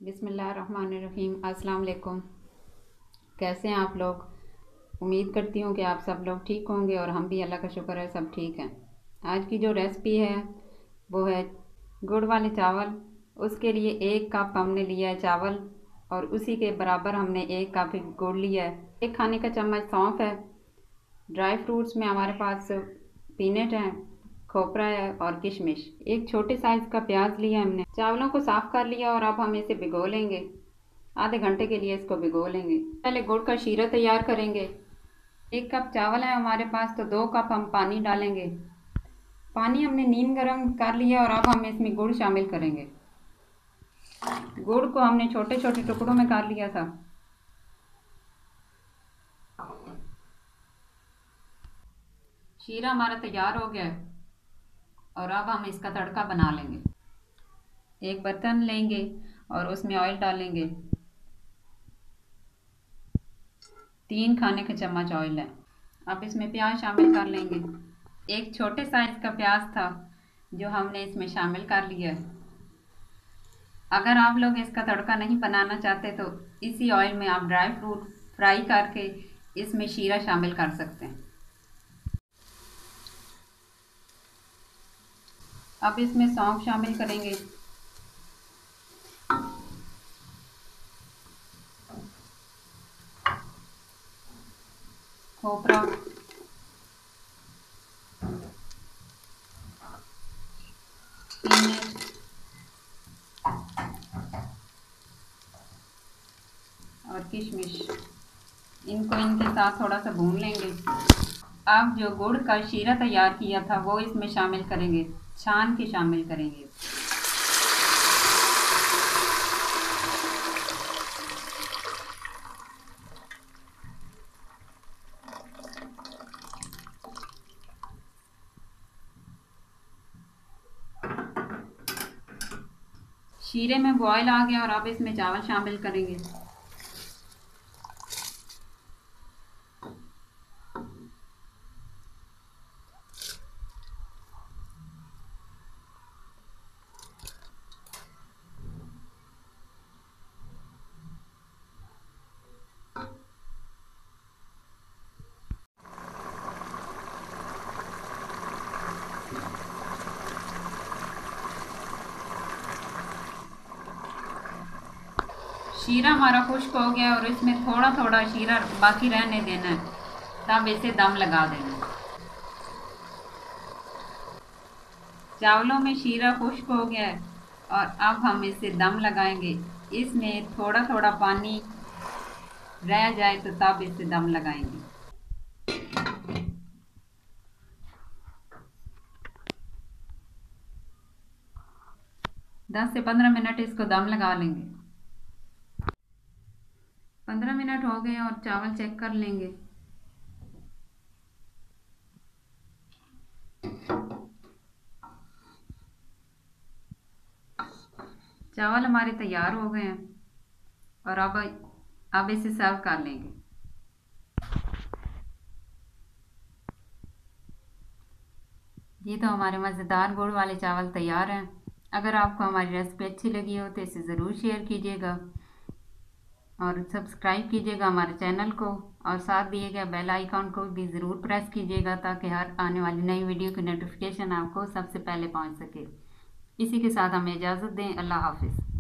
बिस्मिल्लाहिर्रहमानिर्रहीम। अस्सलाम वालेकुम। कैसे हैं आप लोग? उम्मीद करती हूँ कि आप सब लोग ठीक होंगे और हम भी अल्लाह का शुक्र है सब ठीक हैं। आज की जो रेसिपी है वो है गुड़ वाले चावल। उसके लिए 1 कप हमने लिया है चावल और उसी के बराबर हमने 1 कप गुड़ लिया है। 1 खाने का चम्मच सौंफ है। ड्राई फ्रूट्स में हमारे पास पीनट है, खोपरा है और किशमिश। एक छोटे साइज का प्याज लिया हमने। चावलों को साफ कर लिया और अब हम इसे भिगो लेंगे। आधे घंटे के लिए इसको भिगो लेंगे। पहले गुड़ का शीरा तैयार करेंगे। 1 कप चावल है हमारे पास तो 2 कप हम पानी डालेंगे। पानी हमने नीम गर्म कर लिया और अब हम इसमें गुड़ शामिल करेंगे। गुड़ को हमने छोटे छोटे टुकड़ों में कर लिया था। शीरा हमारा तैयार हो गया है और अब हम इसका तड़का बना लेंगे। एक बर्तन लेंगे और उसमें ऑयल डालेंगे। 3 खाने के चम्मच ऑयल है। अब इसमें प्याज शामिल कर लेंगे। एक छोटे साइज का प्याज था जो हमने इसमें शामिल कर लिया है। अगर आप लोग इसका तड़का नहीं बनाना चाहते तो इसी ऑयल में आप ड्राई फ्रूट फ्राई करके इसमें शीरा शामिल कर सकते हैं। अब इसमें सौंफ शामिल करेंगे, खोपरा, पीनट और किशमिश। इनको इनके साथ थोड़ा सा भून लेंगे। अब जो गुड़ का शीरा तैयार किया था वो इसमें शामिल करेंगे, छान के शामिल करेंगे। शीरे में बॉयल आ गया और अब इसमें चावल शामिल करेंगे। शीरा हमारा खुश्क हो गया और इसमें थोड़ा थोड़ा शीरा बाकी रहने देना है, तब इसे दम लगा देना। चावलों में शीरा खुश्क हो गया है और अब हम इसे दम लगाएंगे। इसमें थोड़ा थोड़ा पानी रह जाए तो तब इसे दम लगाएंगे। 10 से 15 मिनट इसको दम लगा लेंगे। 15 मिनट हो गए और चावल चेक कर लेंगे। चावल हमारे तैयार हो गए हैं और अब इसे सर्व कर लेंगे। ये तो हमारे मज़ेदार गुड़ वाले चावल तैयार हैं। अगर आपको हमारी रेसिपी अच्छी लगी हो तो इसे ज़रूर शेयर कीजिएगा और सब्सक्राइब कीजिएगा हमारे चैनल को और साथ दिए गए बेल आइकॉन को भी ज़रूर प्रेस कीजिएगा ताकि हर आने वाली नई वीडियो की नोटिफिकेशन आपको सबसे पहले पहुंच सके। इसी के साथ हमें इजाज़त दें। अल्लाह हाफिज़।